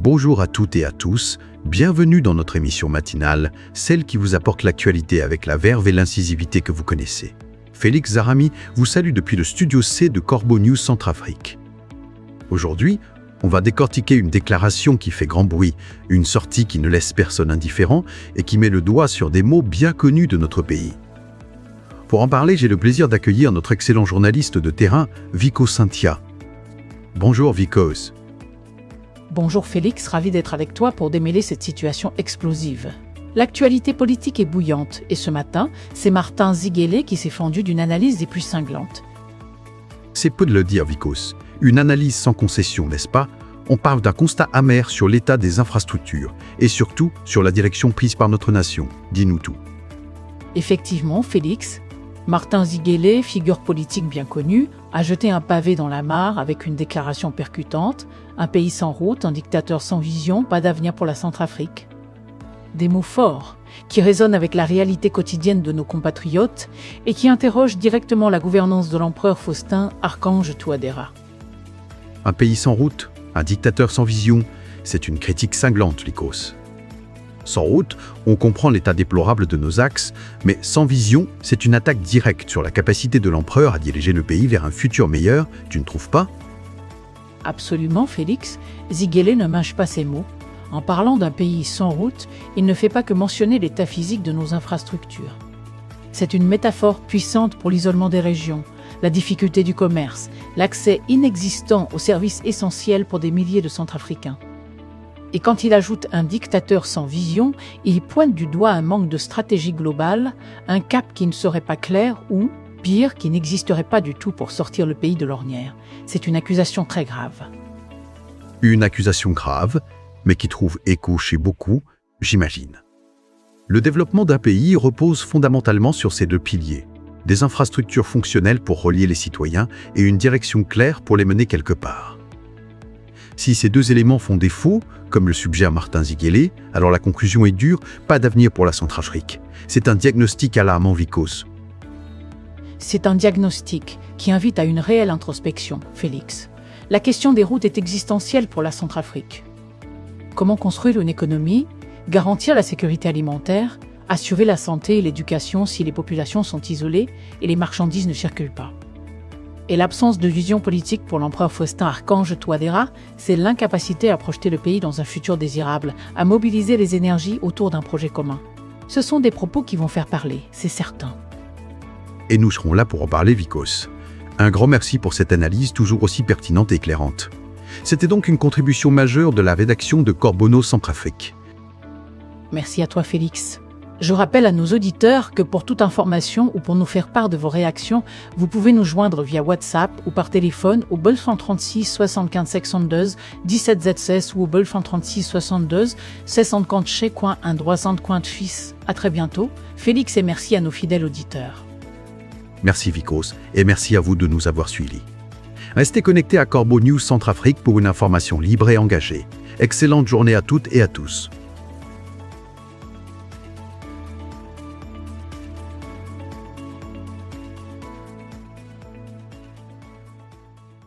Bonjour à toutes et à tous, bienvenue dans notre émission matinale, celle qui vous apporte l'actualité avec la verve et l'incisivité que vous connaissez. Félix Zarami vous salue depuis le studio C de Corbeau News Centrafrique. Aujourd'hui, on va décortiquer une déclaration qui fait grand bruit, une sortie qui ne laisse personne indifférent et qui met le doigt sur des mots bien connus de notre pays. Pour en parler, j'ai le plaisir d'accueillir notre excellent journaliste de terrain, Vikos Cynthia. Bonjour Vikos. Bonjour Félix, ravi d'être avec toi pour démêler cette situation explosive. L'actualité politique est bouillante et ce matin, c'est Martin Ziguélé qui s'est fendu d'une analyse des plus cinglantes. C'est peu de le dire, Vikos. Une analyse sans concession, n'est-ce pas? On parle d'un constat amer sur l'état des infrastructures et surtout sur la direction prise par notre nation. Dis-nous tout. Effectivement, Félix, Martin Ziguélé, figure politique bien connue, a jeté un pavé dans la mare avec une déclaration percutante: un pays sans route, un dictateur sans vision, pas d'avenir pour la Centrafrique. Des mots forts, qui résonnent avec la réalité quotidienne de nos compatriotes et qui interrogent directement la gouvernance de l'empereur Faustin, archange Touadéra. Un pays sans route, un dictateur sans vision, c'est une critique cinglante, Vikos. Sans route, on comprend l'état déplorable de nos axes, mais sans vision, c'est une attaque directe sur la capacité de l'empereur à diriger le pays vers un futur meilleur, tu ne trouves pas? Absolument, Félix, Ziguélé ne mâche pas ses mots. En parlant d'un pays sans route, il ne fait pas que mentionner l'état physique de nos infrastructures. C'est une métaphore puissante pour l'isolement des régions, la difficulté du commerce, l'accès inexistant aux services essentiels pour des milliers de Centrafricains. Et quand il ajoute un dictateur sans vision, il pointe du doigt un manque de stratégie globale, un cap qui ne serait pas clair ou, pire, qui n'existerait pas du tout pour sortir le pays de l'ornière. C'est une accusation très grave. Une accusation grave, mais qui trouve écho chez beaucoup, j'imagine. Le développement d'un pays repose fondamentalement sur ces deux piliers: des infrastructures fonctionnelles pour relier les citoyens et une direction claire pour les mener quelque part. Si ces deux éléments font défaut, comme le suggère Martin Ziguélé, alors la conclusion est dure: pas d'avenir pour la Centrafrique. C'est un diagnostic alarmant, Vikos. C'est un diagnostic qui invite à une réelle introspection, Félix. La question des routes est existentielle pour la Centrafrique. Comment construire une économie, garantir la sécurité alimentaire, assurer la santé et l'éducation si les populations sont isolées et les marchandises ne circulent pas? Et l'absence de vision politique pour l'empereur Faustin, archange Touadéra, c'est l'incapacité à projeter le pays dans un futur désirable, à mobiliser les énergies autour d'un projet commun. Ce sont des propos qui vont faire parler, c'est certain. Et nous serons là pour en parler, Vikos. Un grand merci pour cette analyse toujours aussi pertinente et éclairante. C'était donc une contribution majeure de la rédaction de Corbeau News Centrafrique. Merci à toi, Félix. Je rappelle à nos auditeurs que pour toute information ou pour nous faire part de vos réactions, vous pouvez nous joindre via WhatsApp ou par téléphone au bol 136 75 62 17 Z16 ou au bol 136 62 60 chez coin un droit coin de fils. À très bientôt. Félix et merci à nos fidèles auditeurs. Merci Vikos et merci à vous de nous avoir suivis. Restez connectés à Corbeau News Centrafrique pour une information libre et engagée. Excellente journée à toutes et à tous.